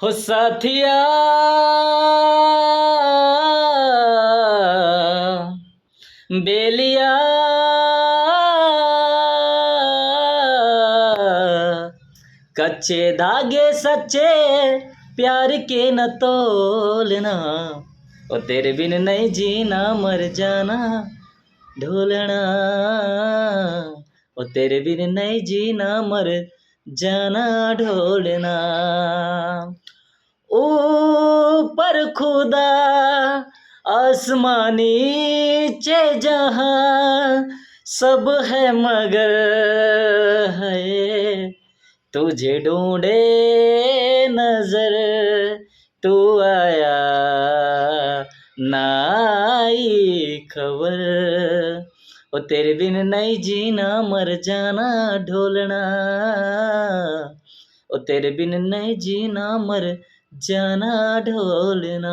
हो साथिया बेलिया कच्चे धागे सच्चे प्यार के न तोलना और तेरे बिन नहीं जीना मर जाना ढोलना और तेरे बिन नहीं जीना मर जाना ढोलना ऊपर खुदा आसमानी नीचे जहां सब है मगर है तुझे ढूंढे नजर तू आया ना आई खबर ओ तेरे बिन नहीं जीना मर जाना ढोलना ओ तेरे बिन नहीं जीना मर जाना ढोलना।